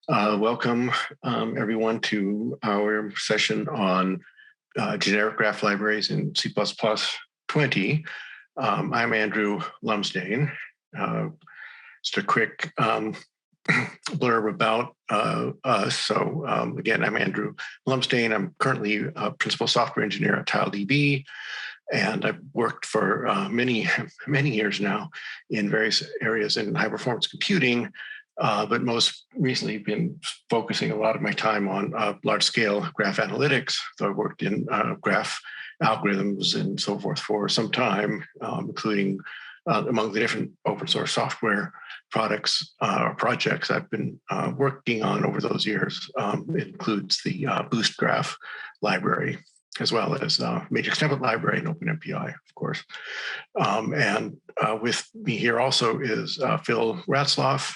Welcome, everyone, to our session on generic graph libraries in C++ 20. I'm Andrew Lumsdaine. Just a quick blurb about us. So again, I'm Andrew Lumsdaine. I'm currently a principal software engineer at TileDB, and I've worked for many years now in various areas in high-performance computing, but most recently been focusing a lot of my time on large-scale graph analytics. So I worked in graph algorithms and so forth for some time, including among the different open source software products or projects I've been working on over those years. It includes the Boost Graph library, as well as matrix template library and OpenMPI, of course. And with me here also is Phil Ratzloff,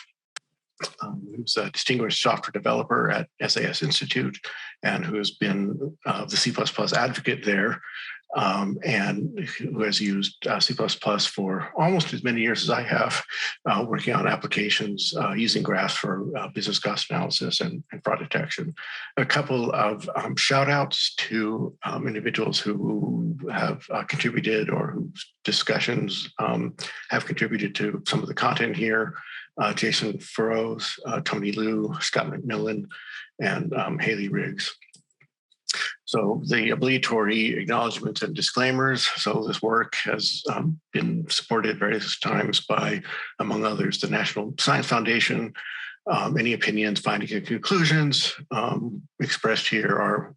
who's a distinguished software developer at SAS Institute and who has been the C++ advocate there, and who has used C++ for almost as many years as I have, working on applications using graphs for business cost analysis and fraud detection. A couple of shout outs to individuals who have contributed or whose discussions have contributed to some of the content here. Jason Furrows, Tony Liu, Scott McMillan, and Haley Riggs. So the obligatory acknowledgements and disclaimers. So this work has been supported various times by, among others, the National Science Foundation. Any opinions, findings, and conclusions expressed here are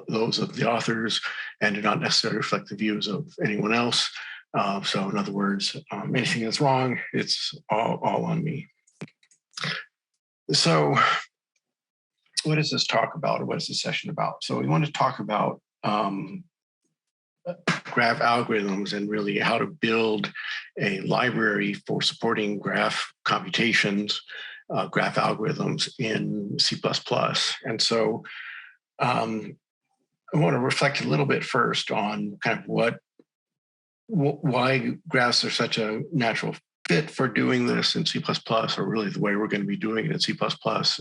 those of the authors and do not necessarily reflect the views of anyone else. So in other words, anything that's wrong, it's all on me. So what does this talk about, or what is this session about? So we want to talk about graph algorithms and really how to build a library for supporting graph computations, graph algorithms in C++. And so I want to reflect a little bit first on kind of why graphs are such a natural fit for doing this in C++, or really the way we're going to be doing it in C++.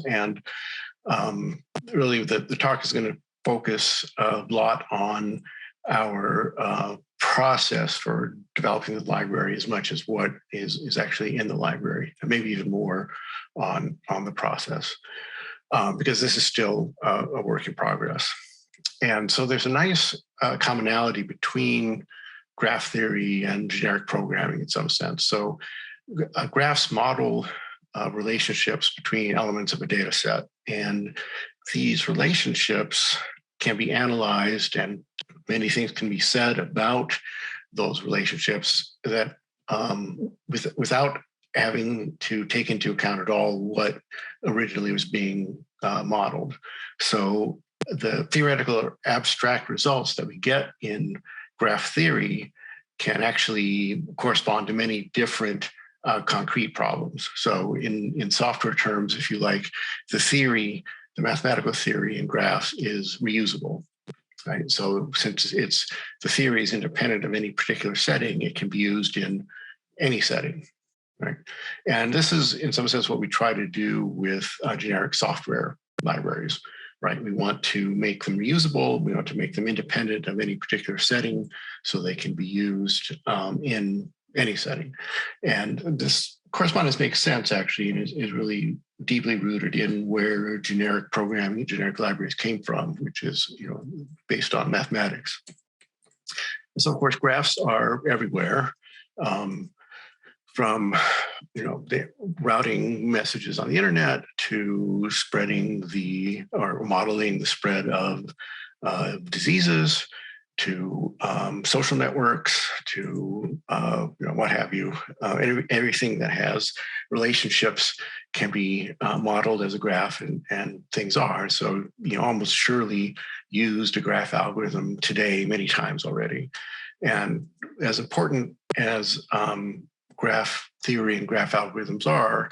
And really the talk is going to focus a lot on our process for developing the library as much as what is actually in the library, and maybe even more on the process, because this is still a work in progress. And so there's a nice commonality between graph theory and generic programming in some sense. So graphs model relationships between elements of a data set, and these relationships can be analyzed, and many things can be said about those relationships that without having to take into account at all what originally was being modeled. So the theoretical or abstract results that we get in graph theory can actually correspond to many different concrete problems. So in software terms, if you like, the mathematical theory in graphs is reusable, right? So since the theory is independent of any particular setting, it can be used in any setting, right? And this is, in some sense, what we try to do with generic software libraries. Right, we want to make them reusable. We want to make them independent of any particular setting, so they can be used in any setting. And this correspondence makes sense, actually, and is really deeply rooted in where generic programming, generic libraries came from, which is based on mathematics. And so, of course, graphs are everywhere. From the routing messages on the internet to spreading or modeling the spread of diseases, to social networks, to what have you. Everything that has relationships can be modeled as a graph, and things are. So almost surely used a graph algorithm today many times already. And as important as graph theory and graph algorithms are,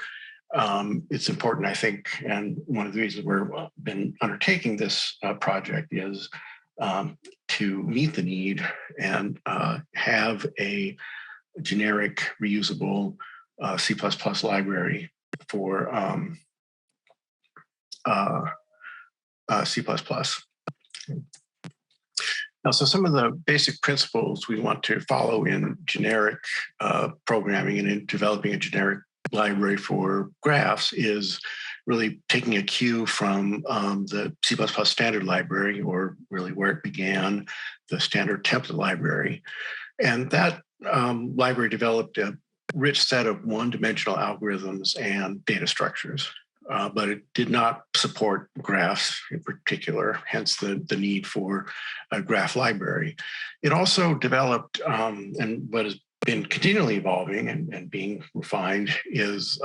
it's important, I think, and one of the reasons we've been undertaking this project is to meet the need and have a generic, reusable C++ library for C++. Now, so some of the basic principles we want to follow in generic programming and in developing a generic library for graphs is really taking a cue from the C++ standard library, or really where it began, the standard template library. And that library developed a rich set of one-dimensional algorithms and data structures. But it did not support graphs in particular, hence the need for a graph library. It also developed, and what has been continually evolving and being refined, is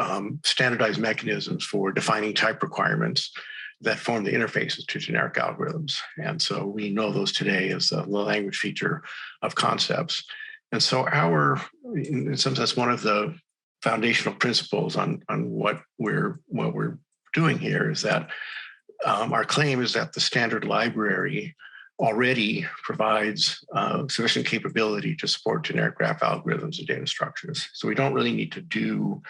standardized mechanisms for defining type requirements that form the interfaces to generic algorithms. And so we know those today as the language feature of concepts. And so in some sense, one of the foundational principles on what we're doing here is that our claim is that the standard library already provides sufficient capability to support generic graph algorithms and data structures. So we don't really need to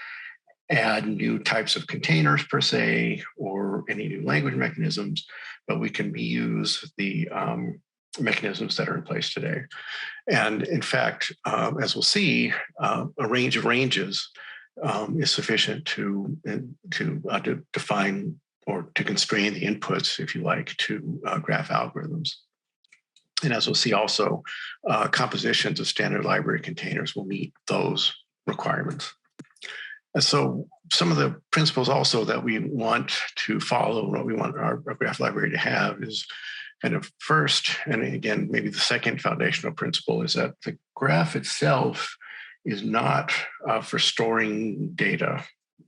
add new types of containers per se, or any new language mechanisms, but we can reuse the mechanisms that are in place today. And in fact, as we'll see, a range of ranges is sufficient to define or to constrain the inputs, if you like, to graph algorithms. And as we'll see also, compositions of standard library containers will meet those requirements. And so some of the principles also that we want to follow, what we want our graph library to have, is kind of first, and again, maybe the second foundational principle, is that the graph itself is not for storing data.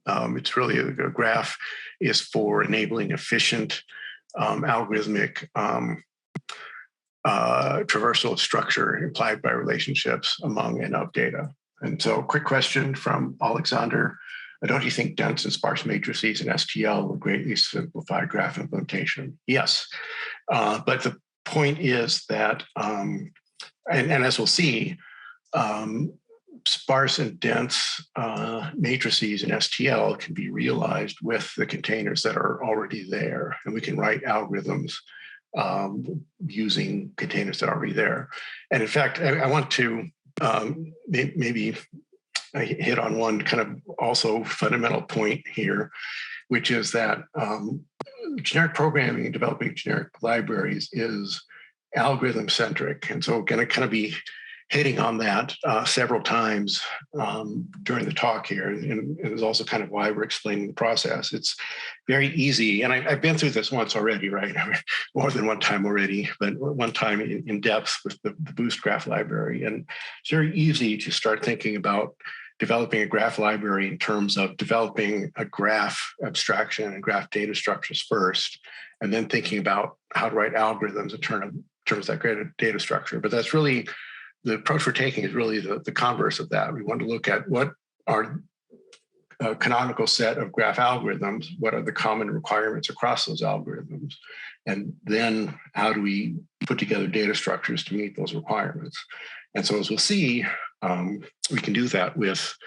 It's really, a graph is for enabling efficient algorithmic traversal of structure implied by relationships among and of data. And so, quick question from Alexander: don't you think dense and sparse matrices in STL will greatly simplify graph implementation? Yes, but the point is that, and as we'll see, sparse and dense matrices in STL can be realized with the containers that are already there, and we can write algorithms using containers that are already there. And in fact, I want to maybe hit on one kind of also fundamental point here, which is that generic programming and developing generic libraries is algorithm centric. And so we're going to kind of be hitting on that several times during the talk here. And it is also kind of why we're explaining the process. It's very easy. And I've been through this once already, right? More than one time already, but one time in depth with the Boost graph library. And it's very easy to start thinking about developing a graph library in terms of developing a graph abstraction and graph data structures first, and then thinking about how to write algorithms in terms of that data structure. But that's really, the approach we're taking is really the converse of that. We want to look at what are a canonical set of graph algorithms, what are the common requirements across those algorithms, and then how do we put together data structures to meet those requirements. And so as we'll see, we can do that with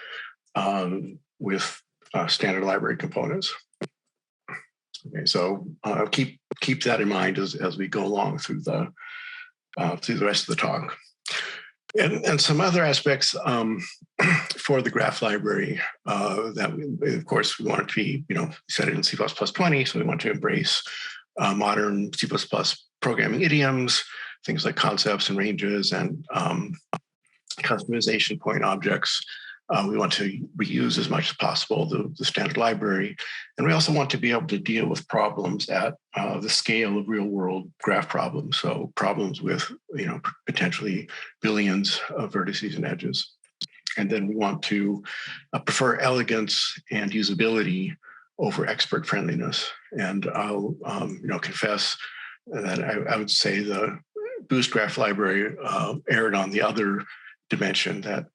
standard library components. Okay, so keep that in mind as we go along through the rest of the talk. And some other aspects for the graph library that of course, we want it to be, set it in C++20, so we want to embrace modern C++ programming idioms, things like concepts and ranges and customization point objects. We want to reuse as much as possible the standard library. And we also want to be able to deal with problems at the scale of real world graph problems. So problems with, potentially billions of vertices and edges. And then we want to prefer elegance and usability over expert friendliness. And I'll, confess that I would say the Boost graph library erred on the other dimension that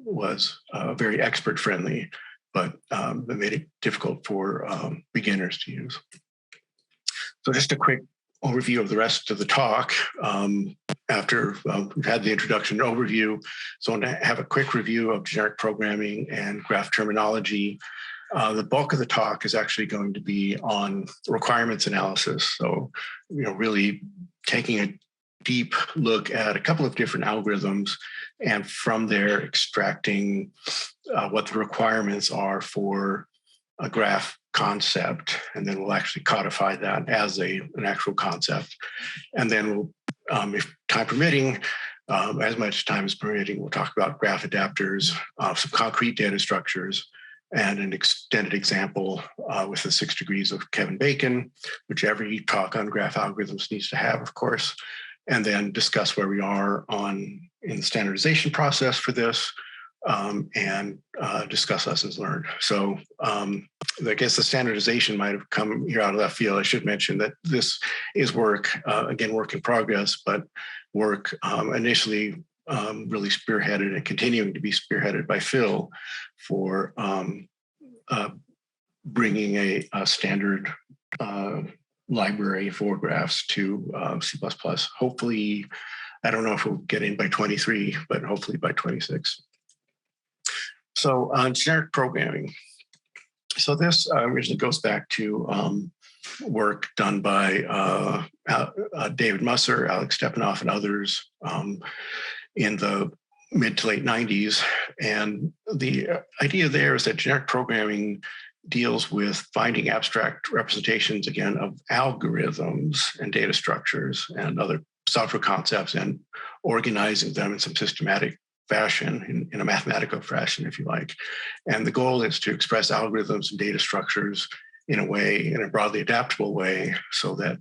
was very expert friendly, but that made it difficult for beginners to use. So just a quick overview of the rest of the talk. After we've had the introduction and overview, so I want to have a quick review of generic programming and graph terminology. The bulk of the talk is actually going to be on requirements analysis. So, really taking a deep look at a couple of different algorithms, and from there extracting what the requirements are for a graph concept, and then we'll actually codify that as an actual concept. And then we'll, if time permitting, as much time as permitting, we'll talk about graph adapters, some concrete data structures, and an extended example with the 6 degrees of Kevin Bacon, which every talk on graph algorithms needs to have, of course, and then discuss where we are in the standardization process for this, and discuss lessons learned. So I guess the standardization might have come here out of left field. I should mention that this is work, again, work in progress, but work initially really spearheaded and continuing to be spearheaded by Phil for bringing a standard library for graphs to C++. Hopefully, I don't know if we'll get in by 23, but hopefully by 26. So generic programming. So this originally goes back to work done by David Musser, Alex Stepanoff, and others in the mid to late 90s. And the idea there is that generic programming deals with finding abstract representations, again, of algorithms and data structures and other software concepts and organizing them in some systematic fashion, in a mathematical fashion, if you like. And the goal is to express algorithms and data structures in a broadly adaptable way, so that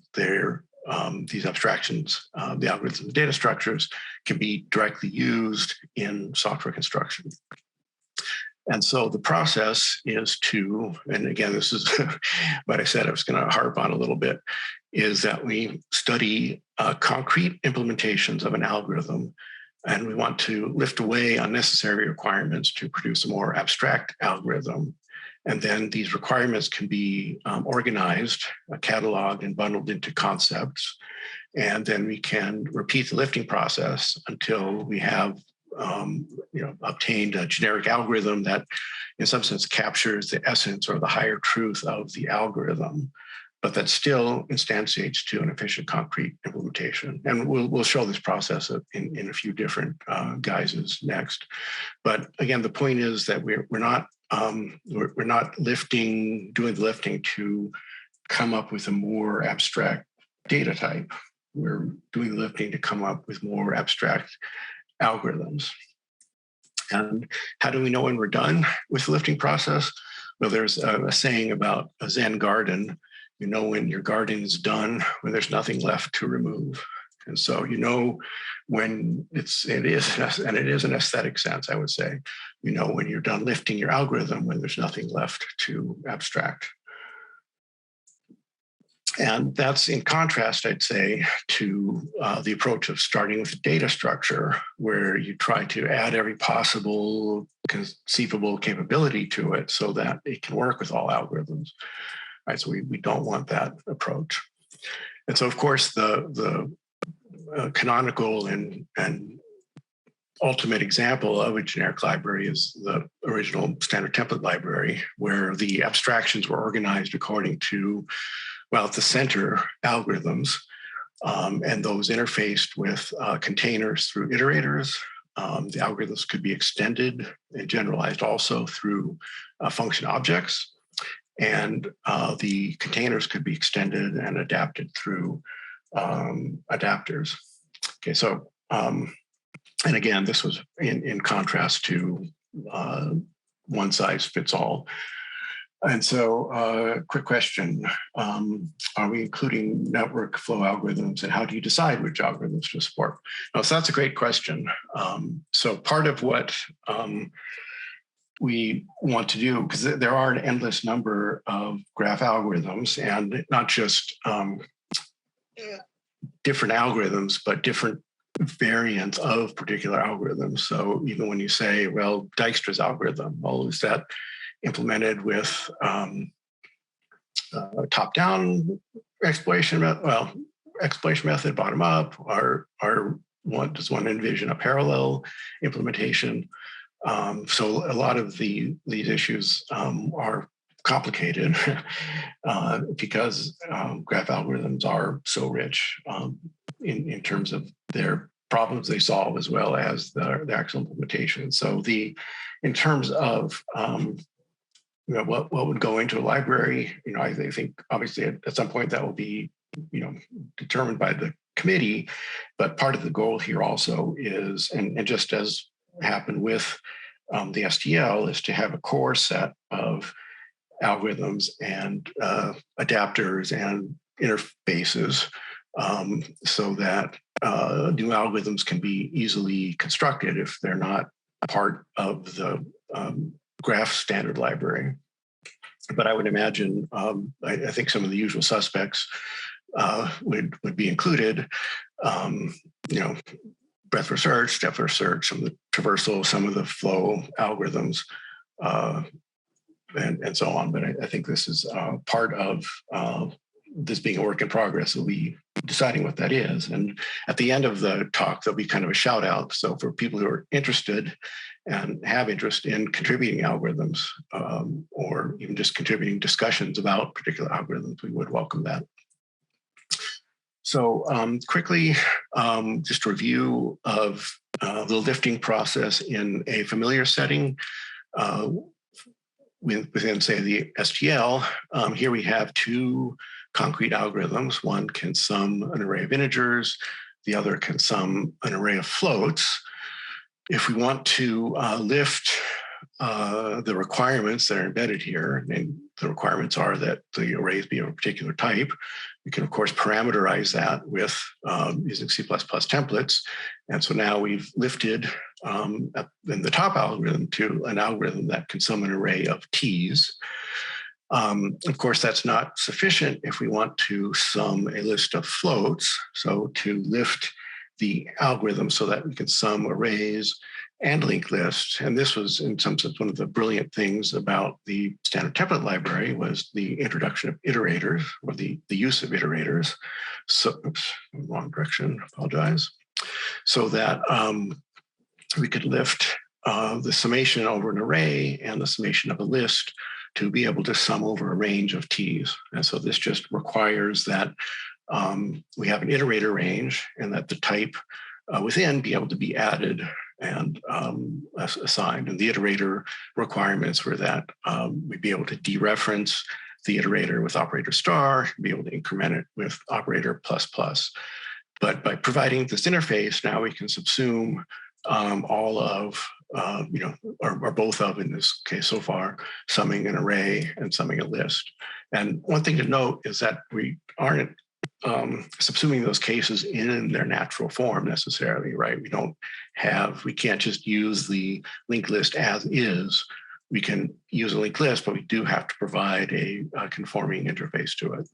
these abstractions, the algorithms and data structures, can be directly used in software construction. And so the process is to, and again, this is what I said I was going to harp on a little bit, is that we study concrete implementations of an algorithm, and we want to lift away unnecessary requirements to produce a more abstract algorithm. And then these requirements can be organized, cataloged, and bundled into concepts. And then we can repeat the lifting process until we have obtained a generic algorithm that in some sense captures the essence or the higher truth of the algorithm, but that still instantiates to an efficient concrete implementation. And we'll show this process in a few different guises next. But again, the point is that we're not doing the lifting to come up with a more abstract data type. We're doing the lifting to come up with more abstract algorithms. And how do we know when we're done with the lifting process? Well, there's a saying about a Zen garden. You know when your garden is done, when there's nothing left to remove. And so you know when it is an aesthetic sense, I would say. You know when you're done lifting your algorithm, when there's nothing left to abstract. And that's in contrast, I'd say, to the approach of starting with a data structure, where you try to add every possible conceivable capability to it so that it can work with all algorithms. Right? So we don't want that approach. And so, of course, the canonical and ultimate example of a generic library is the original standard template library, where the abstractions were organized according to, well, at the center, algorithms, and those interfaced with containers through iterators. The algorithms could be extended and generalized also through function objects, and the containers could be extended and adapted through adapters. Okay, so, and again, this was in contrast to one size fits all. And so, quick question, are we including network flow algorithms, and how do you decide which algorithms to support? Now, so that's a great question. So part of what we want to do, because there are an endless number of graph algorithms, and not just different algorithms, but different variants of particular algorithms. So even when you say, well, Dijkstra's algorithm, well, is that implemented with top-down exploration method, well, exploration method, bottom-up, or does one envision a parallel implementation? So a lot of these issues are complicated because graph algorithms are so rich in terms of their problems they solve as well as the actual implementation. So in terms of what would go into a library, I think obviously at some point that will be determined by the committee, but part of the goal here also is, and just as happened with the STL, is to have a core set of algorithms and adapters and interfaces so that new algorithms can be easily constructed if they're not part of the graph standard library. But I would imagine, I think some of the usual suspects would be included, breadth first search, depth first search, some of the traversal, some of the flow algorithms, and so on. But I think this is part of this being a work in progress. We'll be deciding what that is. And at the end of the talk, there'll be kind of a shout out. So for people who are interested and have interest in contributing algorithms or even just contributing discussions about particular algorithms, we would welcome that. So quickly, just a review of the lifting process in a familiar setting within, say, the STL. Here we have two concrete algorithms. One can sum an array of integers. The other can sum an array of floats. If we want to lift the requirements that are embedded here, and the requirements are that the arrays be of a particular type, we can, of course, parameterize that with using C++ templates. And so now we've lifted in the top algorithm to an algorithm that can sum an array of t's. Of course, that's not sufficient if we want to sum a list of floats. So to lift the algorithm so that we can sum arrays and linked lists. And this was, in some sense, one of the brilliant things about the standard template library was the introduction of iterators, or the use of iterators. So, oops, wrong direction, apologize. So that we could lift the summation over an array and the summation of a list to be able to sum over a range of t's. And so this just requires that we have an iterator range and that the type within be able to be added and assigned. And the iterator requirements were that we'd be able to dereference the iterator with operator star, be able to increment it with operator plus plus. But by providing this interface, now we can subsume all of, or both of, in this case so far, summing an array and summing a list. And one thing to note is that we aren't subsuming those cases in their natural form necessarily, right? We can't just use the linked list as is. We can use a linked list, but we do have to provide a conforming interface to it.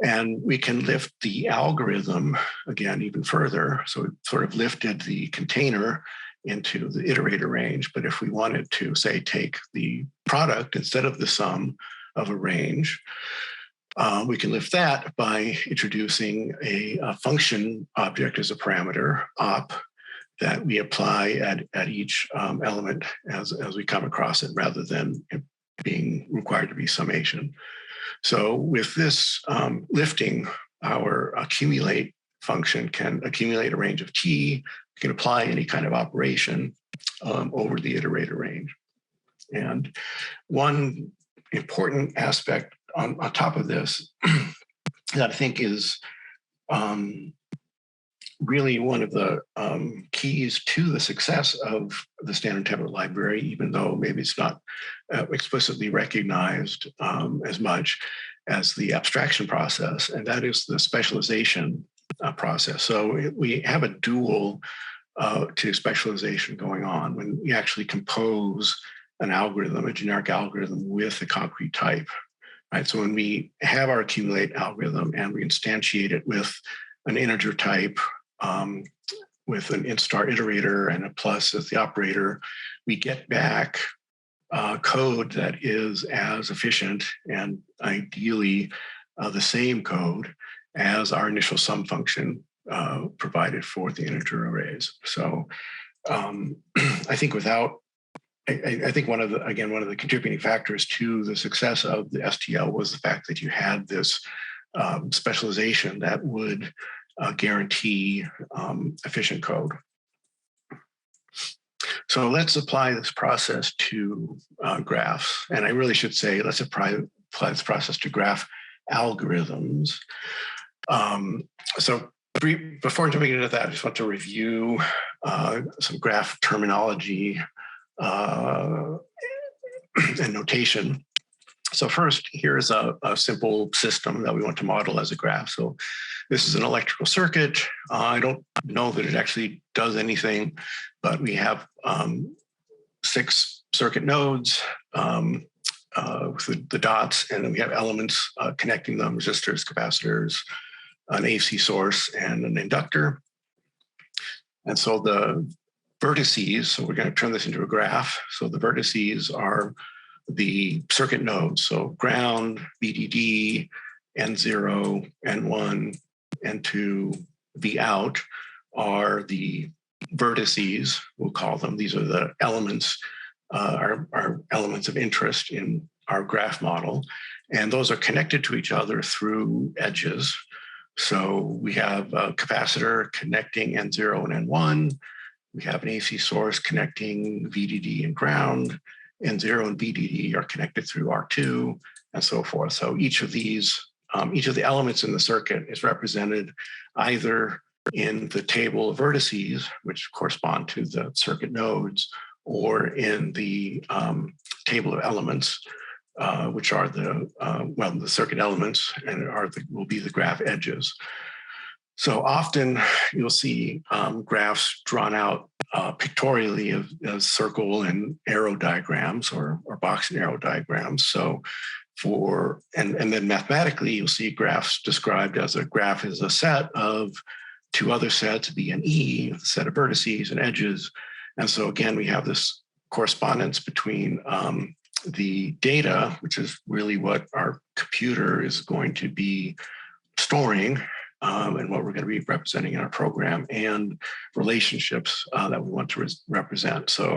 And we can lift the algorithm, again, even further. So we've sort of lifted the container into the iterator range. But if we wanted to, say, take the product instead of the sum of a range, we can lift that by introducing a function object as a parameter, op, that we apply at each element as we come across it, rather than it being required to be summation. So with this lifting, our accumulate function can accumulate a range of t. We can apply any kind of operation over the iterator range. And one important aspect on top of this that I think is really one of the keys to the success of the standard template library, even though maybe it's not explicitly recognized as much as the abstraction process, and that is the specialization process. So we have a dual to specialization going on when we actually compose an algorithm, a generic algorithm with a concrete type. Right? So when we have our accumulate algorithm and we instantiate it with an integer type, with an int star iterator and a plus as the operator, we get back code that is as efficient and ideally the same code as our initial sum function provided for the integer arrays. So I think without I think one of the contributing factors to the success of the STL was the fact that you had this specialization that would guarantee efficient code. So let's apply this process to graphs. And I really should say, let's apply this process to graph algorithms. So before jumping into that, I just want to review some graph terminology and notation. So first, here's a simple system that we want to model as a graph. So this is an electrical circuit. I don't know that it actually does anything, but we have 6 circuit nodes with the dots, and then we have elements connecting them, resistors, capacitors, an AC source, and an inductor. And so the vertices, so we're going to turn this into a graph. So the vertices are the circuit nodes. So ground, VDD, N0, N1, N2, V out are the vertices, we'll call them. These are the elements, our elements of interest in our graph model. And those are connected to each other through edges. So we have a capacitor connecting N0 and N1. We have an AC source connecting VDD and ground. N0 and VDD are connected through R2 and so forth. So each of these, each of the elements in the circuit is represented either in the table of vertices, which correspond to the circuit nodes, or in the table of elements, which are the circuit elements and will be the graph edges. So often you'll see graphs drawn out pictorially of circle and arrow diagrams or box and arrow diagrams. So and then mathematically, you'll see graphs described as a graph is a set of 2 other sets, B and E, a set of vertices and edges. And so again, we have this correspondence between the data, which is really what our computer is going to be storing, and what we're going to be representing in our program, and relationships that we want to represent. So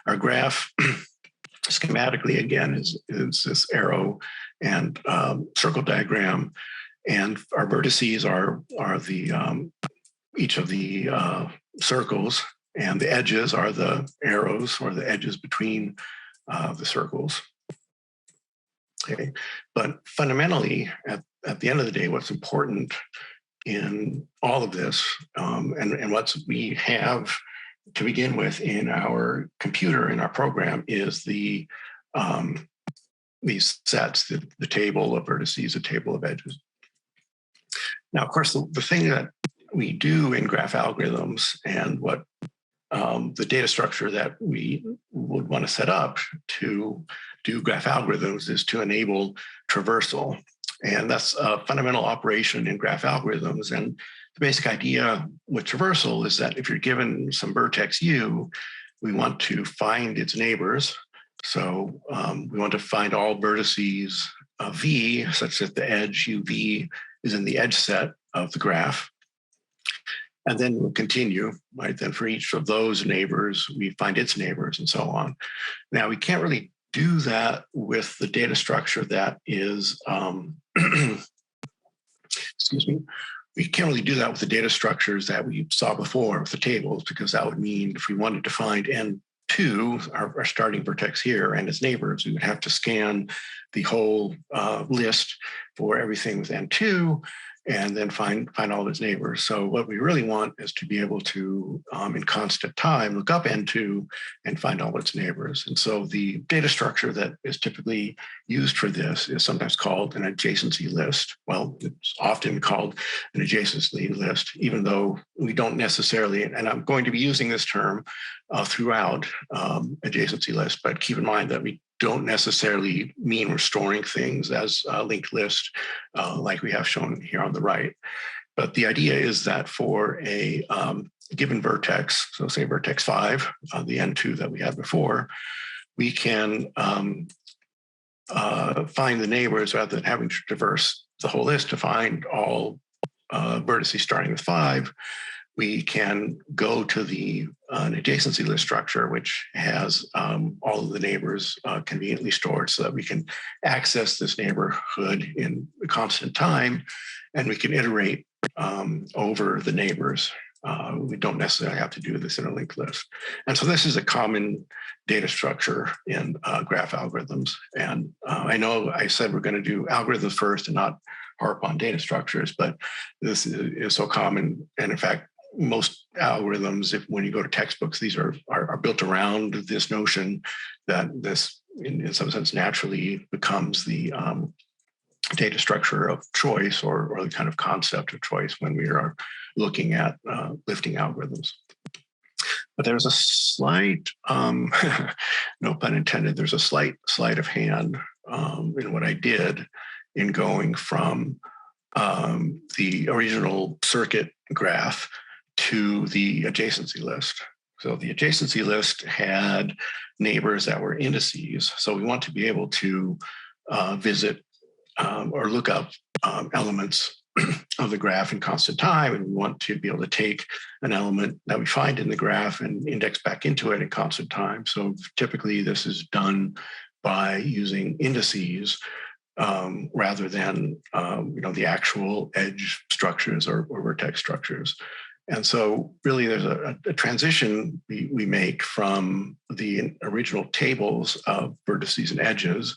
our graph schematically, again, is this arrow and circle diagram, and our vertices are the each of the circles, and the edges are the arrows or the edges between the circles. Okay, but fundamentally, at the end of the day, what's important in all of this, and what we have to begin with in our computer, in our program, is these sets, the table of vertices, the table of edges. Now, of course, the thing that we do in graph algorithms, and what the data structure that we would want to set up to do graph algorithms, is to enable traversal. And that's a fundamental operation in graph algorithms. And the basic idea with traversal is that if you're given some vertex U, we want to find its neighbors. So we want to find all vertices of V such that the edge UV is in the edge set of the graph. And then we'll continue, right? Then for each of those neighbors, we find its neighbors and so on. Now, we can't really do that with the data structure that is, excuse me, we can't really do that with the data structures that we saw before with the tables, because that would mean if we wanted to find N2, our starting vertex here, and its neighbors, we would have to scan the whole list for everything with N2, and then find all of its neighbors. So what we really want is to be able to, in constant time, look up N2 and find all its neighbors. And so the data structure that is typically used for this is sometimes called an adjacency list. Well, it's often called an adjacency list, even though we don't necessarily, and I'm going to be using this term throughout, adjacency list, but keep in mind that we don't necessarily mean we're storing things as a linked list like we have shown here on the right. But the idea is that for a given vertex, so say vertex 5, the N2 that we had before, we can find the neighbors rather than having to traverse the whole list to find all vertices starting with 5. we can go to an adjacency list structure, which has all of the neighbors conveniently stored so that we can access this neighborhood in constant time, and we can iterate over the neighbors. We don't necessarily have to do this in a linked list. And so this is a common data structure in graph algorithms. And I know I said we're going to do algorithms first and not harp on data structures, but this is so common. And in fact, most algorithms, when you go to textbooks, these are built around this notion that this, in some sense, naturally becomes the data structure of choice or the kind of concept of choice when we are looking at lifting algorithms. But there's a slight, no pun intended, there's a slight sleight of hand in what I did in going from the original circuit graph to the adjacency list. So the adjacency list had neighbors that were indices. So we want to be able to visit or look up elements of the graph in constant time, and we want to be able to take an element that we find in the graph and index back into it in constant time. So typically this is done by using indices rather than the actual edge structures or vertex structures. And so really there's a transition we make from the original tables of vertices and edges,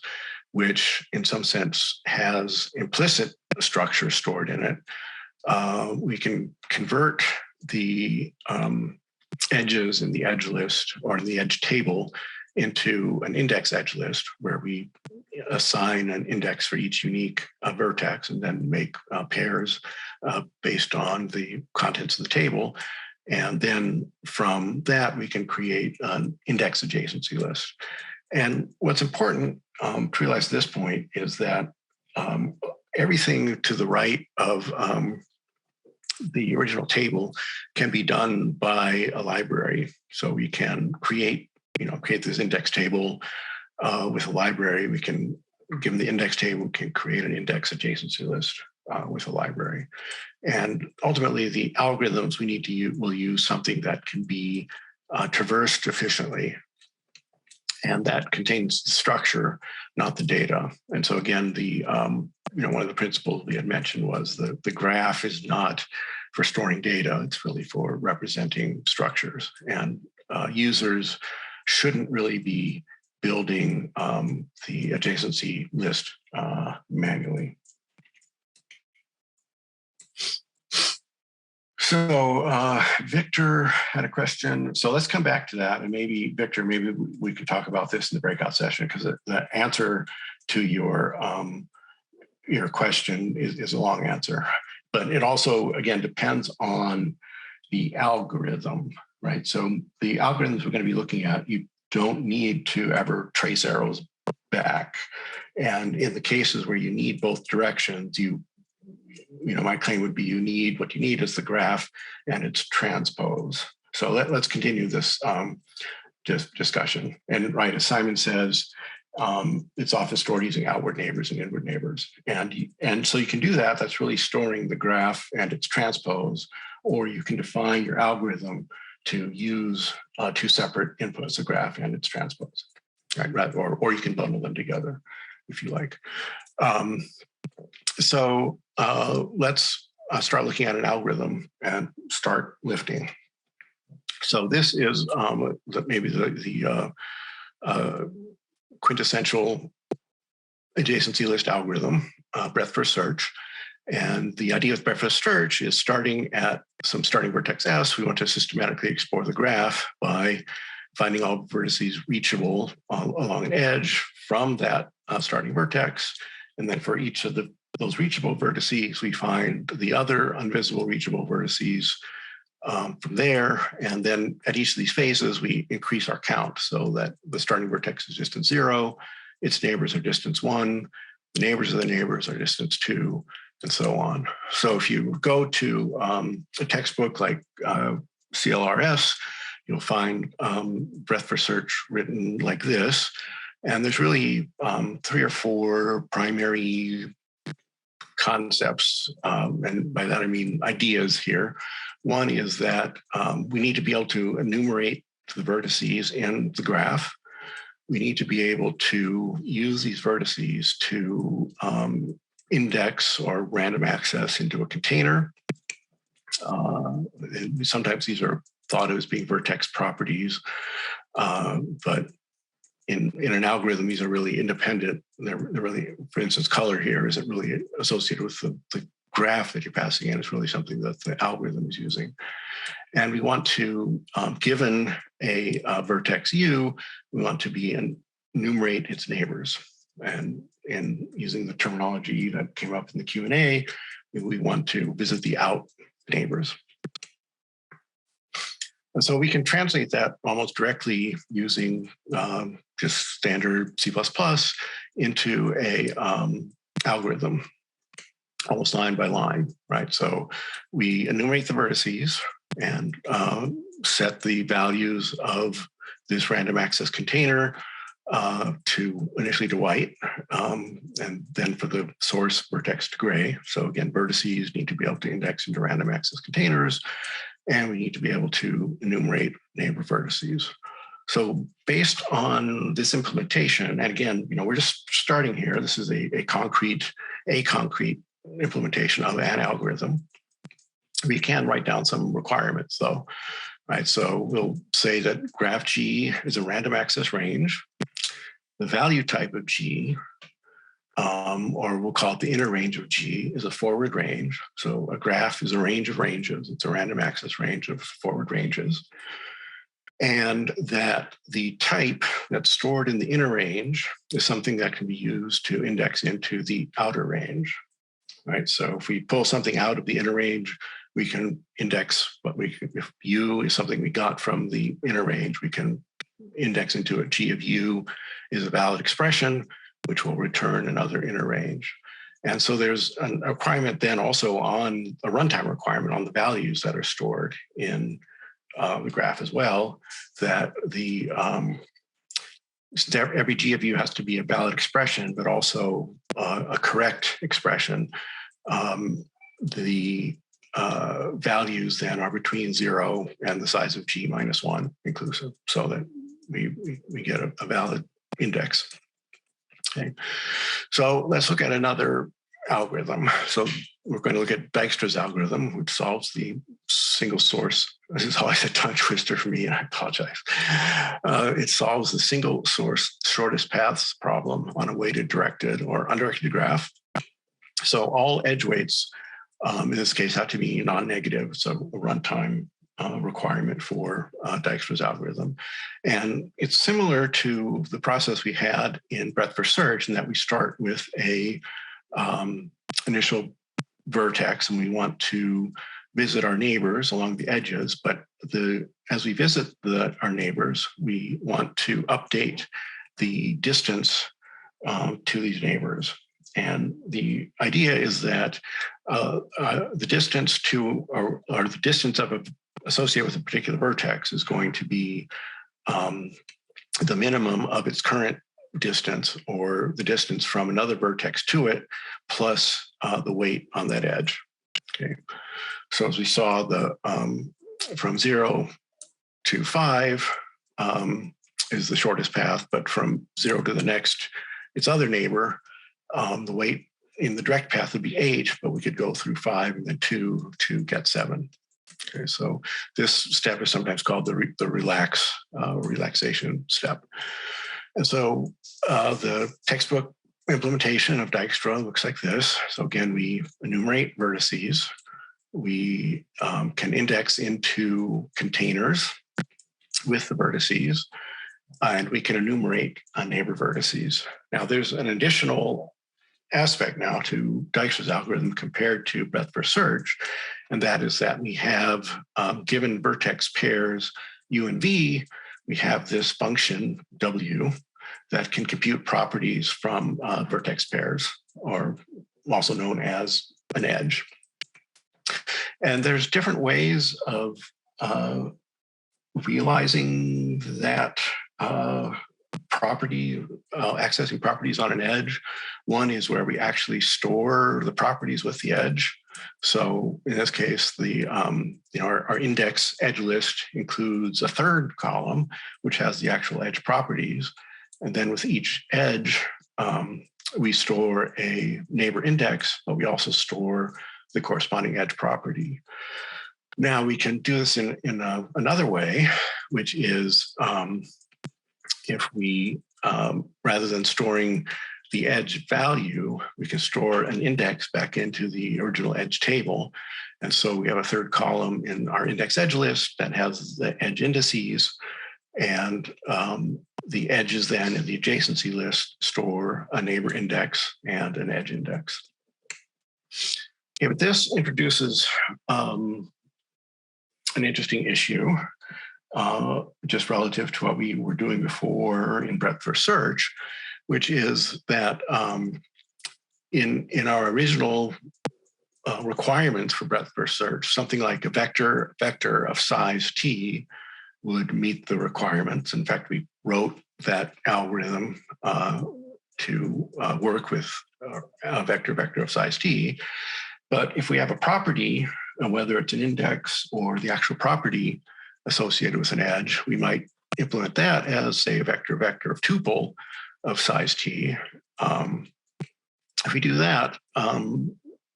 which in some sense has implicit structure stored in it. We can convert the edges in the edge list or in the edge table into an index edge list where we assign an index for each unique vertex and then make pairs based on the contents of the table. And then from that, we can create an index adjacency list. And what's important to realize at this point is that everything to the right of the original table can be done by a library. So we can create this index table with a library. We can, given the index table, we can create an index adjacency list with a library. And ultimately, the algorithms we need to will use something that can be traversed efficiently, and that contains the structure, not the data. And so again, one of the principles we had mentioned was the graph is not for storing data; it's really for representing structures. And users shouldn't really be building the adjacency list manually. So Victor had a question. So let's come back to that. And maybe, Victor, maybe we could talk about this in the breakout session, because the answer to your question is a long answer. But it also, again, depends on the algorithm, right? So the algorithms we're going to be looking at, you don't need to ever trace arrows back. And in the cases where you need both directions, my claim would be what you need is the graph and its transpose. So let's continue this discussion. And right, as Simon says, it's often stored using outward neighbors and inward neighbors. And so you can do that. That's really storing the graph and its transpose, or you can define your algorithm to use two separate inputs, the graph and its transpose, right? Or you can bundle them together if you like. So let's start looking at an algorithm and start lifting. So this is maybe the quintessential adjacency list algorithm, breadth first search. And the idea with breadth first search is starting at some starting vertex S. We want to systematically explore the graph by finding all vertices reachable along an edge from that starting vertex. And then for each of those reachable vertices, we find the other unvisible reachable vertices from there. And then at each of these phases, we increase our count so that the starting vertex is distance 0, its neighbors are distance 1, the neighbors of the neighbors are distance 2, and so on. So if you go to a textbook like CLRS, you'll find breadth first search written like this. And there's really 3 or 4 primary concepts, and by that I mean ideas here. One is that we need to be able to enumerate the vertices in the graph. We need to be able to use these vertices to index or random access into a container. Sometimes these are thought of as being vertex properties, but in an algorithm, these are really independent. They're really, for instance, color here isn't really associated with the graph that you're passing in. It's really something that the algorithm is using. And we want to, given a vertex U, we want to enumerate its neighbors. And in using the terminology that came up in the Q&A, we want to visit the out neighbors. And so we can translate that almost directly using just standard C++ into a algorithm, almost line by line, right? So we enumerate the vertices and set the values of this random access container initially to white, and then for the source vertex to gray. So again, vertices need to be able to index into random access containers, and we need to be able to enumerate neighbor vertices. So based on this implementation, and again, we're just starting here. This is a concrete implementation of an algorithm. We can write down some requirements though, right? So we'll say that graph G is a random access range. The value type of G, or we'll call it the inner range of G, is a forward range. So a graph is a range of ranges. It's a random access range of forward ranges. And that the type that's stored in the inner range is something that can be used to index into the outer range, right? So if we pull something out of the inner range, we can index if U is something we got from the inner range, we can index into it. G of U is a valid expression, which will return another inner range. And so there's a requirement then also on a runtime requirement on the values that are stored in the graph as well, that the every G of U has to be a valid expression, but also a correct expression. The values then are between 0 and the size of G minus 1 inclusive, so that we get a valid index. Okay, so let's look at another algorithm. So we're going to look at Dijkstra's algorithm, which solves the single source. This is always a tongue twister for me, and I apologize. It solves the single source shortest paths problem on a weighted directed or undirected graph. So all edge weights, in this case, have to be non-negative. So a runtime requirement for Dijkstra's algorithm. And it's similar to the process we had in breadth first search in that we start with a initial vertex and we want to visit our neighbors along the edges, but as we visit our neighbors, we want to update the distance to these neighbors. And the idea is that the distance to, or the distance associated with a particular vertex is going to be the minimum of its current distance or the distance from another vertex to it plus the weight on that edge. Okay, so as we saw, from 0 to 5 is the shortest path, but from 0 to the next, its other neighbor, the weight in the direct path would be 8, but we could go through 5 and then 2 to get 7. Okay, so this step is sometimes called the relaxation step. And so the textbook implementation of Dijkstra looks like this. So again, we enumerate vertices. We can index into containers with the vertices, and we can enumerate neighbor vertices. Now, there's an additional aspect now to Dijkstra's algorithm compared to breadth first search, and that is that we have, given vertex pairs U and V, we have this function W that can compute properties from vertex pairs, or also known as an edge. And there's different ways of realizing that accessing properties on an edge. One is where we actually store the properties with the edge. So in this case, our index edge list includes a third column, which has the actual edge properties. And then with each edge, we store a neighbor index, but we also store the corresponding edge property. Now we can do this in another way, which is if we, rather than storing the edge value, we can store an index back into the original edge table. And so we have a third column in our index edge list that has the edge indices, and the edges then in the adjacency list store a neighbor index and an edge index. Okay, but this introduces an interesting issue just relative to what we were doing before in breadth first search, which is that in our original requirements for breadth first search, something like a vector of size t would meet the requirements. In fact, we wrote that algorithm to work with a vector of size t. But if we have a property, whether it's an index or the actual property associated with an edge, we might implement that as, say, a vector of tuple of size t. If we do that,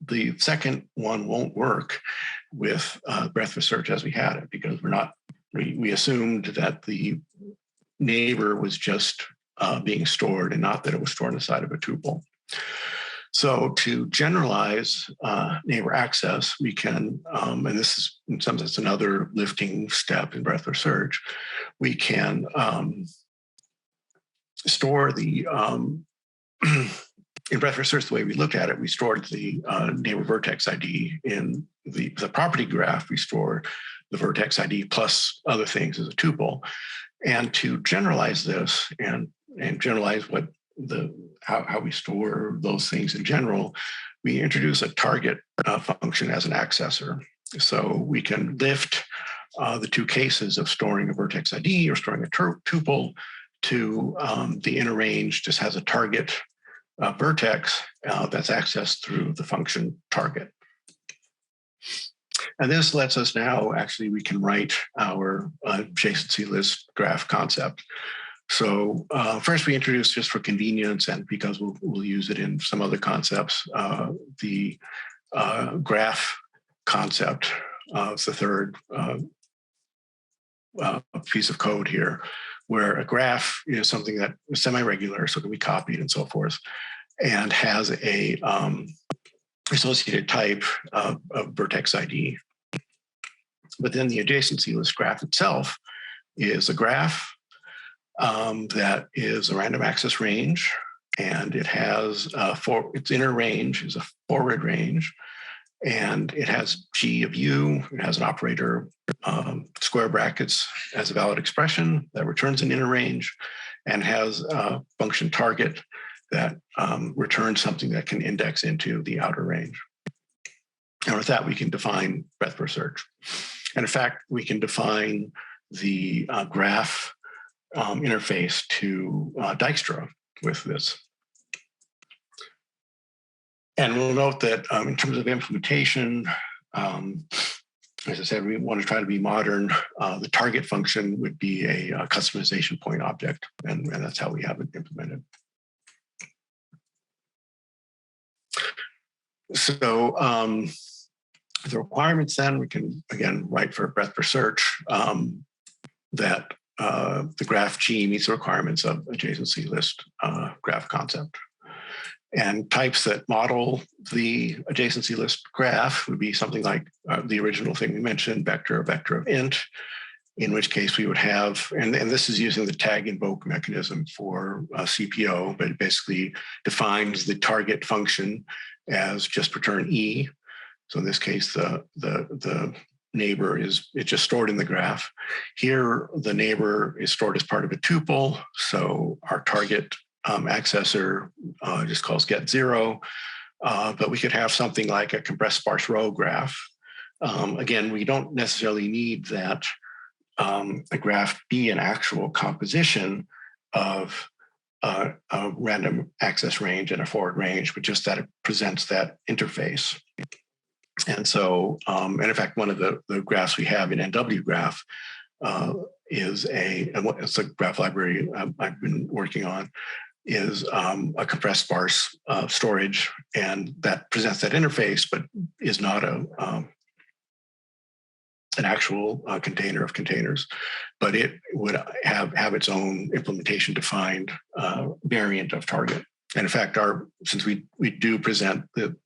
the second one won't work with breadth first search as we had it, because we assumed that the neighbor was just being stored and not that it was stored inside of a tuple. So to generalize neighbor access, we can, and this is in some sense another lifting step in breadth first search, we can store the, in breadth first search, the way we looked at it, we stored the neighbor vertex ID in the property graph. We store the vertex ID plus other things as a tuple. And to generalize this and generalize how we store those things in general, we introduce a target function as an accessor. So we can lift the two cases of storing a vertex ID or storing a tuple to the inner range just has a target vertex that's accessed through the function target. And this lets us now, actually, we can write our adjacency list graph concept. So first we introduced, just for convenience and because we'll use it in some other concepts, the graph concept. It's the third piece of code here, where a graph is something that is semi-regular, so it can be copied and so forth, and has a associated type of vertex ID. But then the adjacency list graph itself is a graph that is a random access range, and it has its inner range is a forward range, and it has G of U. It has an operator square brackets as a valid expression that returns an inner range, and has a function target that returns something that can index into the outer range. And with that, we can define breadth first search. And in fact, we can define the graph interface to Dijkstra with this. And we'll note that in terms of implementation, as I said, we want to try to be modern. The target function would be a customization point object, and that's how we have it implemented. So the requirements then, we can, again, write for breadth first search that the graph G meets the requirements of adjacency list graph concept. And types that model the adjacency list graph would be something like the original thing we mentioned, vector of int, in which case we would have, and this is using the tag invoke mechanism for CPO, but it basically defines the target function as just return E. So in this case, the neighbor it's just stored in the graph. Here, the neighbor is stored as part of a tuple. So our target accessor just calls get zero, but we could have something like a compressed sparse row graph. Again, we don't necessarily need that the graph be an actual composition of a random access range and a forward range, but just that it presents that interface. And so, and in fact, one of the graphs we have in NW graph is it's a graph library I've been working on, is a compressed sparse storage, and that presents that interface, but is not an actual container of containers, but it would have its own implementation defined variant of target. And in fact, since we do present an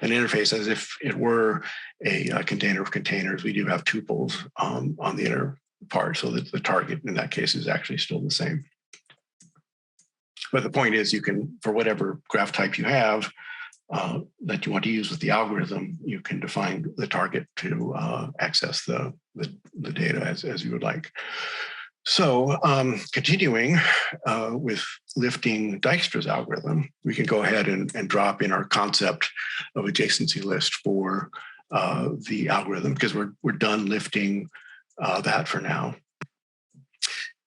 interface as if it were a container of containers, we do have tuples on the inner part, so that the target in that case is actually still the same. But the point is, you can, for whatever graph type you have that you want to use with the algorithm, you can define the target to access the data as you would like. So continuing with lifting Dijkstra's algorithm, we can go ahead and drop in our concept of adjacency list for the algorithm, because we're done lifting that for now.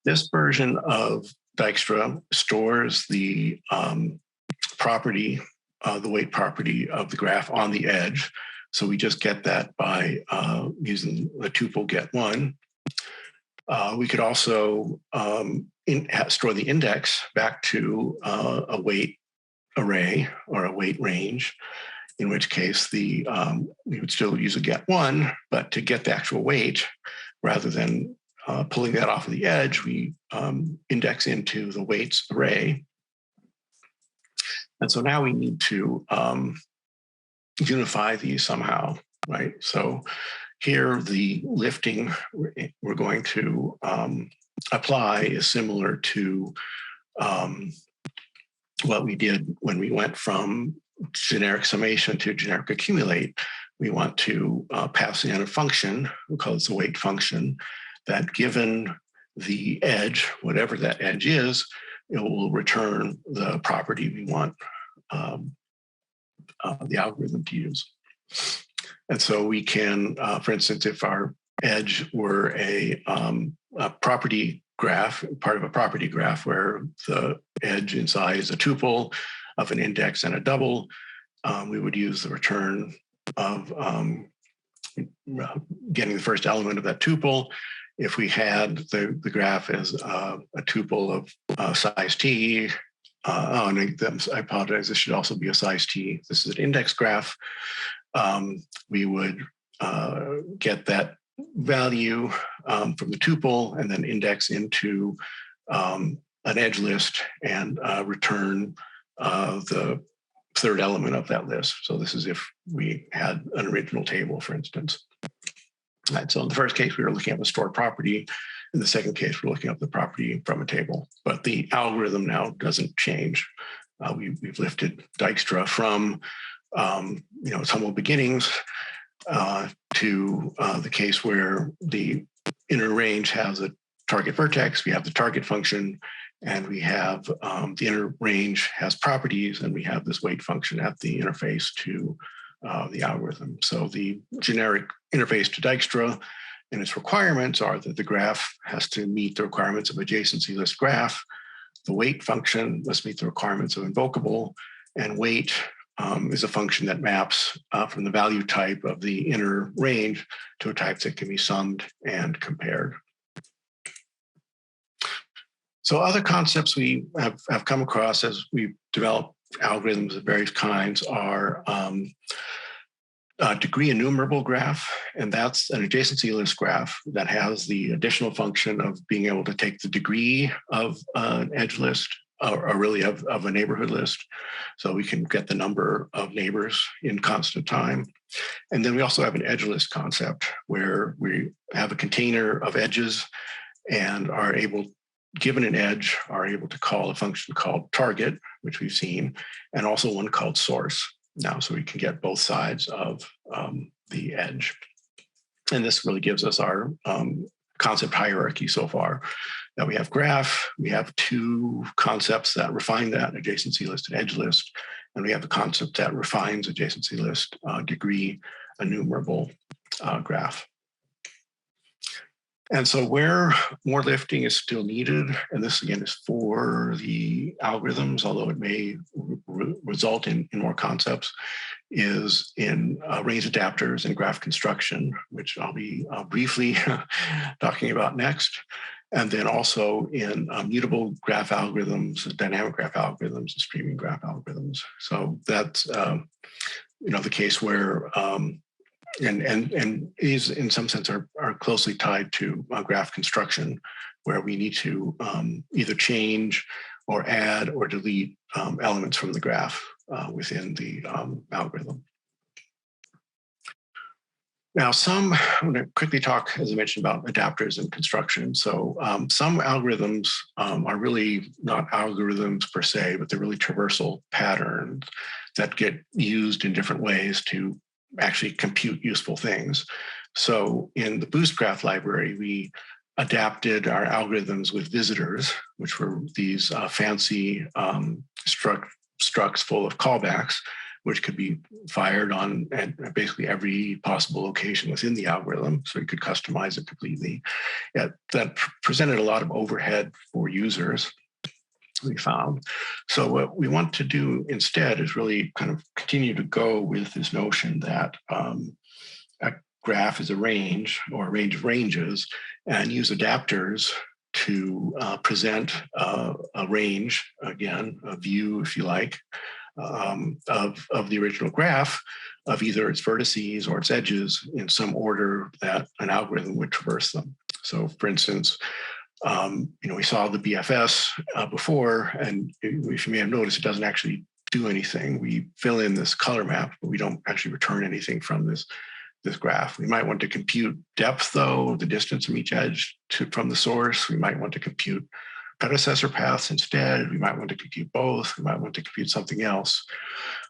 This version of Dijkstra stores the property, the weight property of the graph on the edge. So we just get that by using the tuple get1. We could also store the index back to a weight array or a weight range, in which case we would still use a get1, but to get the actual weight, rather than pulling that off of the edge, we index into the weights array. And so now we need to unify these somehow, right? So here, the lifting we're going to apply is similar to what we did when we went from generic summation to generic accumulate. We want to pass in a function, we call this a weight function, that given the edge, whatever that edge is, it will return the property we want the algorithm to use. And so we can, for instance, if our edge were a property graph, part of a property graph where the edge inside is a tuple of an index and a double, we would use the return of getting the first element of that tuple. If we had the graph as a tuple of size t, and I apologize, this should also be a size t. This is an index graph. We would get that value from the tuple and then index into an edge list and return the third element of that list. So this is if we had an original table, for instance. All right, so in the first case, we were looking at the stored property. In the second case, we're looking at the property from a table. But the algorithm now doesn't change. We've lifted Dijkstra from its humble beginnings to the case where the inner range has a target vertex. We have the target function, and we have the inner range has properties, and we have this weight function at the interface to the algorithm. So the generic interface to Dijkstra and its requirements are that the graph has to meet the requirements of adjacency list graph. The weight function must meet the requirements of invocable, and weight is a function that maps from the value type of the inner range to a type that can be summed and compared. So other concepts we have come across as we've developed algorithms of various kinds are degree enumerable graph, and that's an adjacency list graph that has the additional function of being able to take the degree of an edge list, or really of a neighborhood list, so we can get the number of neighbors in constant time. And then we also have an edge list concept where we have a container of edges and are able, given an edge, are able to call a function called target, which we've seen, and also one called source now, so we can get both sides of the edge. And this really gives us our concept hierarchy so far. Now we have graph, we have two concepts that refine that, adjacency list and edge list, and we have the concept that refines adjacency list, degree enumerable graph. And so where more lifting is still needed, and this again is for the algorithms, although it may result in more concepts, is in range adapters and graph construction, which I'll be briefly talking about next. And then also in mutable graph algorithms, dynamic graph algorithms, and streaming graph algorithms. So that's the case where and these in some sense are closely tied to graph construction, where we need to either change or add or delete elements from the graph within the algorithm. Now, I'm going to quickly talk, as I mentioned, about adapters and construction. So some algorithms are really not algorithms per se, but they're really traversal patterns that get used in different ways to actually compute useful things. So in the Boost Graph library, we adapted our algorithms with visitors, which were these fancy structs full of callbacks, which could be fired on at basically every possible location within the algorithm. So you could customize it completely. That presented a lot of overhead for users, we found. So what we want to do instead is really kind of continue to go with this notion that a graph is a range or a range of ranges, and use adapters to present a range, again, a view, if you like, of the original graph, of either its vertices or its edges in some order that an algorithm would traverse them. So for instance, we saw the BFS before, and if you may have noticed, it doesn't actually do anything. We fill in this color map, but we don't actually return anything from this graph. We might want to compute depth, though, the distance from each edge from the source. We might want to compute predecessor paths instead. We might want to compute both. We might want to compute something else.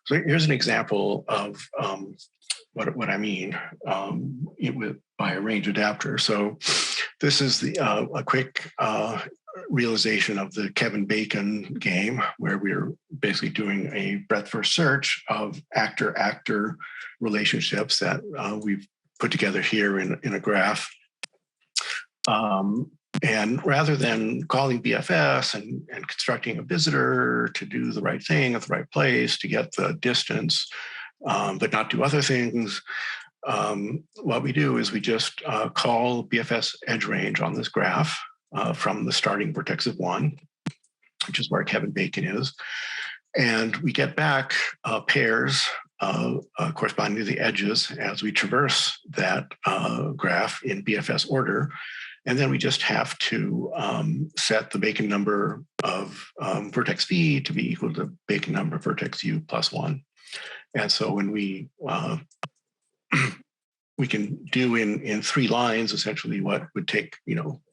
So here's an example of what I mean by a range adapter. So this is a quick realization of the Kevin Bacon game, where we're basically doing a breadth first search of actor-actor relationships that we've put together here in a graph. And rather than calling BFS and constructing a visitor to do the right thing at the right place to get the distance, but not do other things, what we do is we just call BFS edge range on this graph from the starting vertex of 1, which is where Kevin Bacon is. And we get back pairs corresponding to the edges as we traverse that graph in BFS order. And then we just have to set the Bacon number of vertex V to be equal to Bacon number of vertex U plus 1. And so when we can do in 3 lines essentially what would take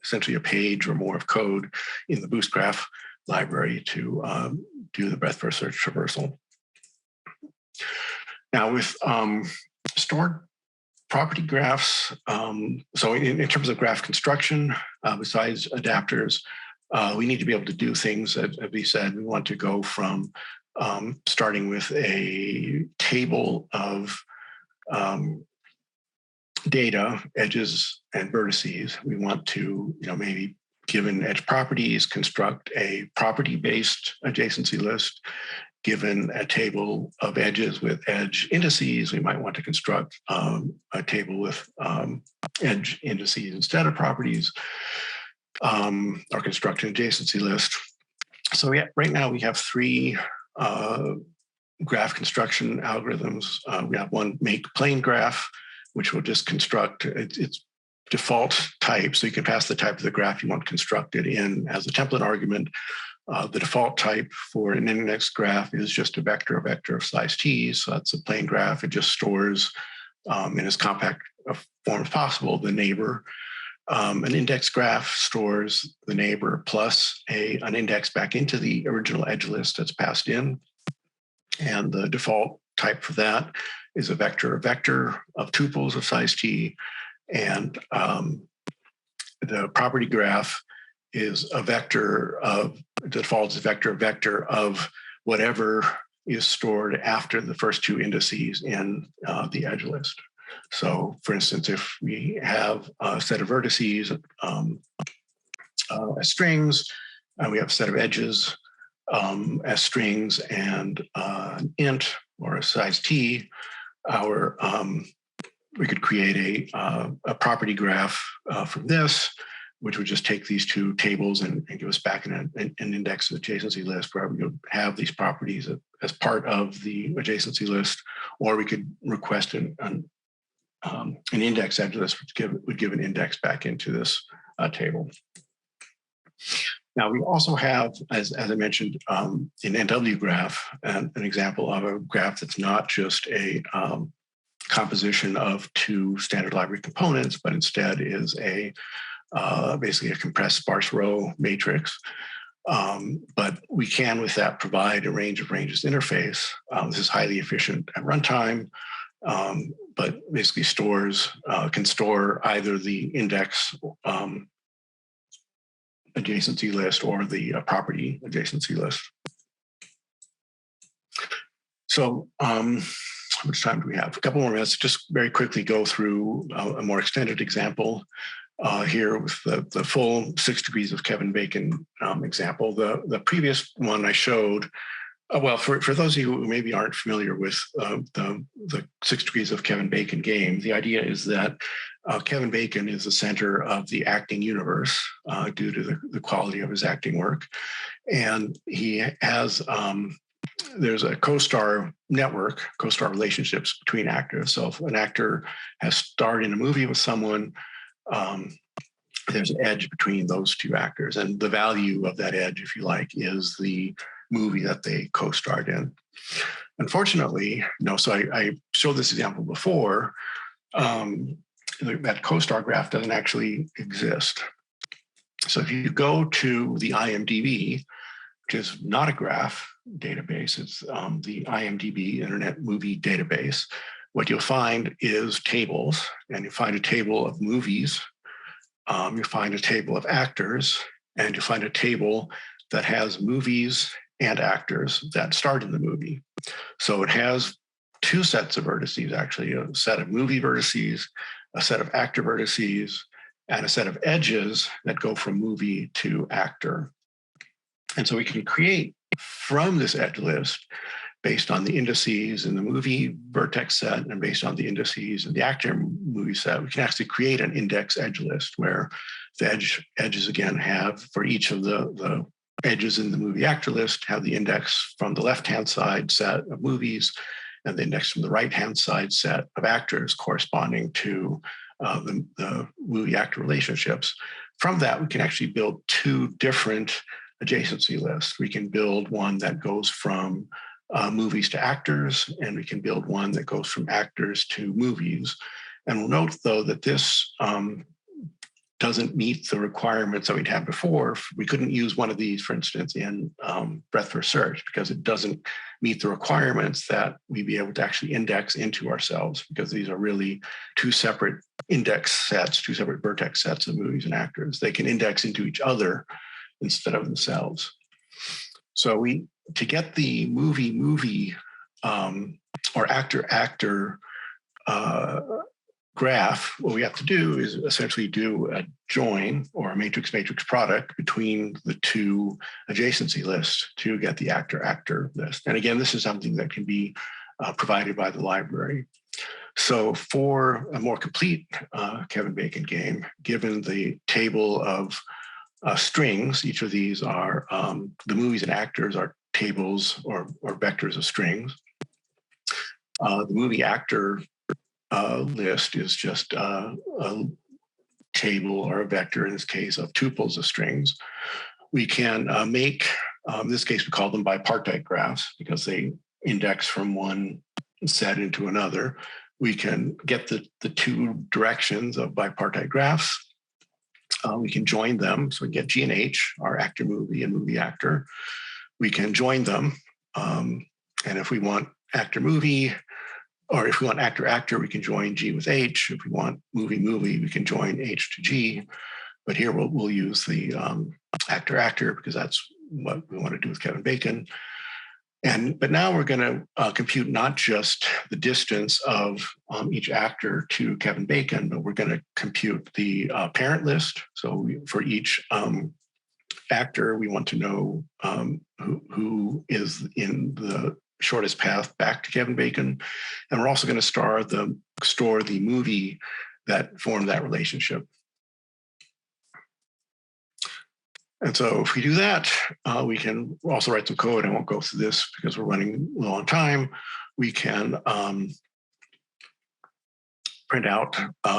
essentially a page or more of code in the Boost Graph library to do the breadth first search traversal. Now with stored property graphs, so in terms of graph construction, besides adapters, we need to be able to do things, as we said. We want to go from starting with a table of data, edges and vertices. We want to, maybe given edge properties, construct a property-based adjacency list. Given a table of edges with edge indices, we might want to construct a table with edge indices instead of properties, or construct an adjacency list. So right now we have 3 graph construction algorithms. We have one make plain graph, which will just construct its default type. So you can pass the type of the graph you want constructed in as a template argument. The default type for an index graph is just a vector of size t. So that's a plain graph. It just stores in as compact a form as possible the neighbor. An index graph stores the neighbor plus an index back into the original edge list that's passed in. And the default type for that is a vector of tuples of size t. And the property graph is a vector of, default is vector of whatever is stored after the first 2 indices in the edge list. So for instance, if we have a set of vertices as strings, and we have a set of edges as strings and an int or a size t, we could create a property graph from this, which would just take these two tables and give us back an index adjacency list where we would have these properties as part of the adjacency list, or we could request an index edge list, which would give an index back into this table. Now, we also have, as I mentioned, in NW graph, an example of a graph that's not just a composition of two standard library components, but instead is basically a compressed sparse row matrix. But we can, with that, provide a range of ranges interface. This is highly efficient at runtime, but basically can store either the index adjacency list or the property adjacency list. So how much time do we have? A couple more minutes. Just very quickly go through a more extended example here with the full 6 degrees of Kevin Bacon example. The previous one I showed, well, for those of you who maybe aren't familiar with the 6 degrees of Kevin Bacon game, the idea is that Kevin Bacon is the center of the acting universe due to the quality of his acting work. And he has, there's a co-star network, co-star relationships between actors. So if an actor has starred in a movie with someone, there's an edge between those two actors. And the value of that edge, if you like, is the movie that they co-starred in. Unfortunately, so I showed this example before, that co-star graph doesn't actually exist. So if you go to the IMDb, which is not a graph database, it's the IMDb Internet Movie Database, what you'll find is tables, and you find a table of movies, you find a table of actors, and you find a table that has movies and actors that starred in the movie. So it has two sets of vertices, actually, a set of movie vertices, a set of actor vertices, and a set of edges that go from movie to actor. And so we can create from this edge list, based on the indices in the movie vertex set and based on the indices in the actor movie set, we can actually create an index edge list where the edges again have, for each of the edges in the movie actor list, have the index from the left-hand side set of movies and the index from the right-hand side set of actors corresponding to the movie actor relationships. From that, we can actually build two different adjacency lists. We can build one that goes from movies to actors, and we can build one that goes from actors to movies. And we'll note, though, that this doesn't meet the requirements that we'd had before. We couldn't use one of these, for instance, in breadth first search because it doesn't meet the requirements that we'd be able to actually index into ourselves, because these are really two separate index sets, two separate vertex sets of movies and actors. They can index into each other instead of themselves. So to get the movie or actor graph, what we have to do is essentially do a join or a matrix-matrix product between the two adjacency lists to get the actor-actor list. And again, this is something that can be provided by the library. So for a more complete Kevin Bacon game, given the table of strings, each of these are, the movies and actors are tables or vectors of strings. The movie actor list is just a table or a vector, in this case, of tuples of strings. We can make, in this case, we call them bipartite graphs because they index from one set into another. We can get the two directions of bipartite graphs. We can join them, so we get G and H, our actor movie and movie actor. We can join them, and if we want actor movie, or if we want actor-actor, we can join G with H. If we want movie-movie, we can join H to G. But here we'll use the actor-actor because that's what we want to do with Kevin Bacon. But now we're going to compute not just the distance of each actor to Kevin Bacon, but we're going to compute the parent list. So for each actor, we want to know who is in the shortest path back to Kevin Bacon. And we're also going to store the movie that formed that relationship. And so if we do that, we can also write some code. I won't go through this because we're running low on time. We can print out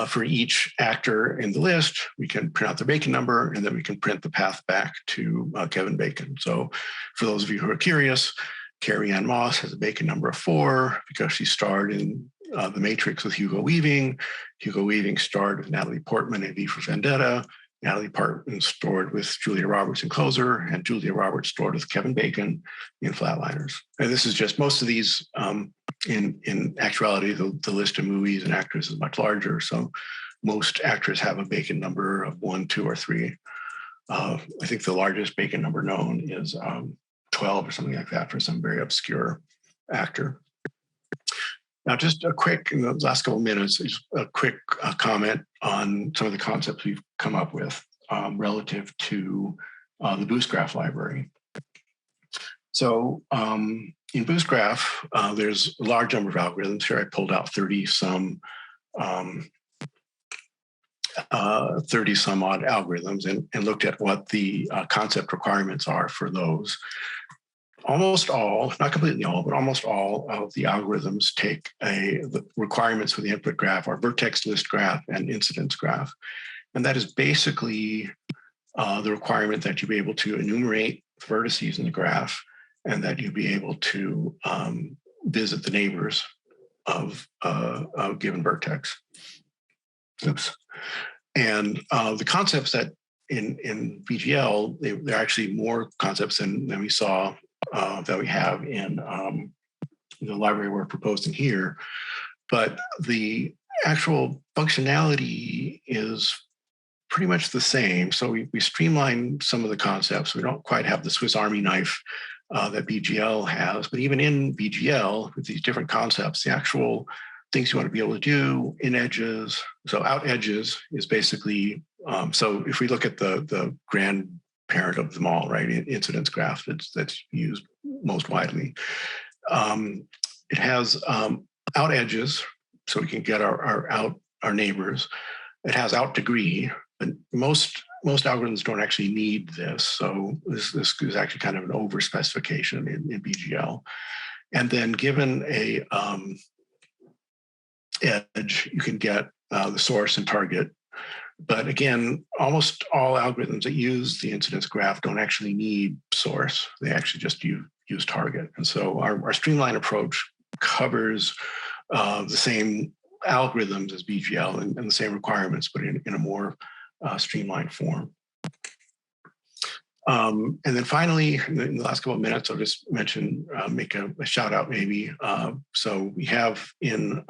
for each actor in the list, we can print out the Bacon number, and then we can print the path back to Kevin Bacon. So for those of you who are curious, Carrie Ann Moss has a Bacon number of 4 because she starred in The Matrix with Hugo Weaving. Hugo Weaving starred with Natalie Portman in V for Vendetta. Natalie Portman starred with Julia Roberts in Closer, and Julia Roberts starred with Kevin Bacon in Flatliners. And this is just most of these. In actuality, the list of movies and actors is much larger. So most actors have a Bacon number of 1, 2, or 3. I think the largest Bacon number known is 12 or something like that for some very obscure actor. Now, just a quick, in the last couple of minutes, just a quick comment on some of the concepts we've come up with relative to the Boost Graph library. So in Boost Graph, there's a large number of algorithms. Here I pulled out 30-some odd algorithms and looked at what the concept requirements are for those. Almost all, not completely all, but almost all of the algorithms take the requirements for the input graph are vertex list graph and incidence graph. And that is basically the requirement that you be able to enumerate vertices in the graph and that you be able to visit the neighbors of a given vertex. Oops. And the concepts that in VGL, there are actually more concepts than we saw that we have in the library we're proposing here. But the actual functionality is pretty much the same. So we streamline some of the concepts. We don't quite have the Swiss Army knife that VGL has, but even in VGL, with these different concepts, the actual things you want to be able to do in edges. So out edges is basically, so if we look at the grandparent of them all, right, incidence graph that's used most widely, it has out edges, so we can get our neighbors. It has out degree, but most algorithms don't actually need this. So this is actually kind of an overspecification in BGL. And then given a edge, you can get the source and target. But again, almost all algorithms that use the incidence graph don't actually need source. They actually just use target. And so our streamline approach covers the same algorithms as BGL and the same requirements, but in a more streamlined form. And then finally, in the last couple of minutes, I'll just mention, make a shout out maybe. So we have in,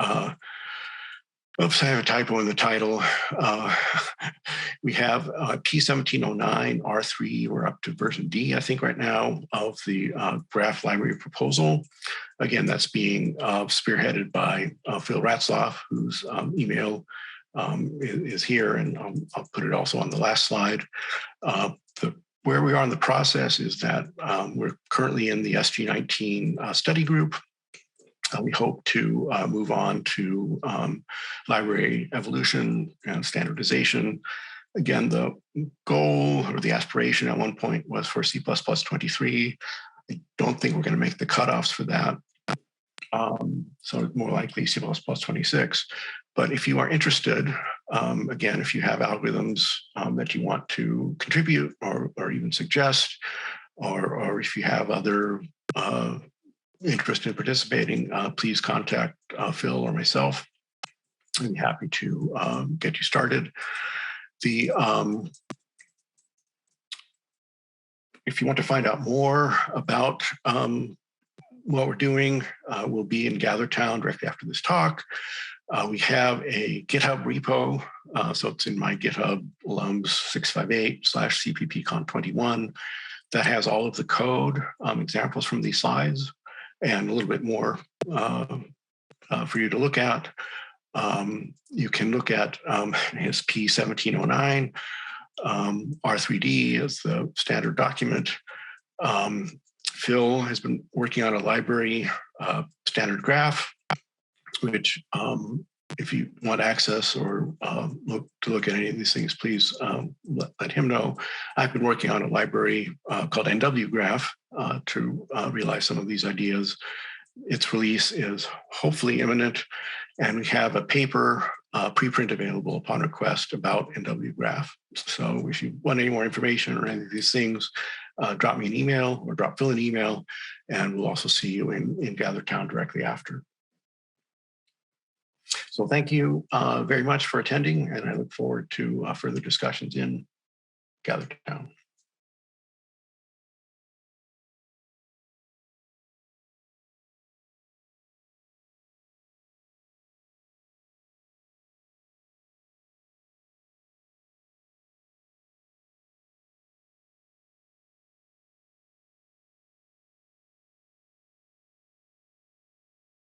oops, I have a typo in the title. We have P1709 R3. We're up to version D, I think, right now of the graph library proposal. Again, that's being spearheaded by Phil Ratzloff, whose email is here, and I'll put it also on the last slide. Where we are in the process is that we're currently in the SG19 study group. We hope to move on to library evolution and standardization. Again, the goal or the aspiration at one point was for C++23. I don't think we're going to make the cutoffs for that. So more likely C++26. But if you are interested, again, if you have algorithms that you want to contribute or even suggest, or if you have other interest in participating, please contact Phil or myself. I'd be happy to get you started. If you want to find out more about what we're doing, we'll be in GatherTown directly after this talk. We have a GitHub repo, so it's in my GitHub lums658/CppCon21 that has all of the code examples from these slides. and a little bit more for you to look at. You can look at his P1709. R3D is the standard document. Phil has been working on a library standard graph, which if you want access or look at any of these things, please let him know. I've been working on a library called NW Graph to realize some of these ideas. Its release is hopefully imminent, and we have a paper preprint available upon request about NW Graph. So if you want any more information or any of these things, drop me an email or drop Phil an email, and we'll also see you in GatherTown directly after. So thank you very much for attending, and I look forward to further discussions in GatherTown.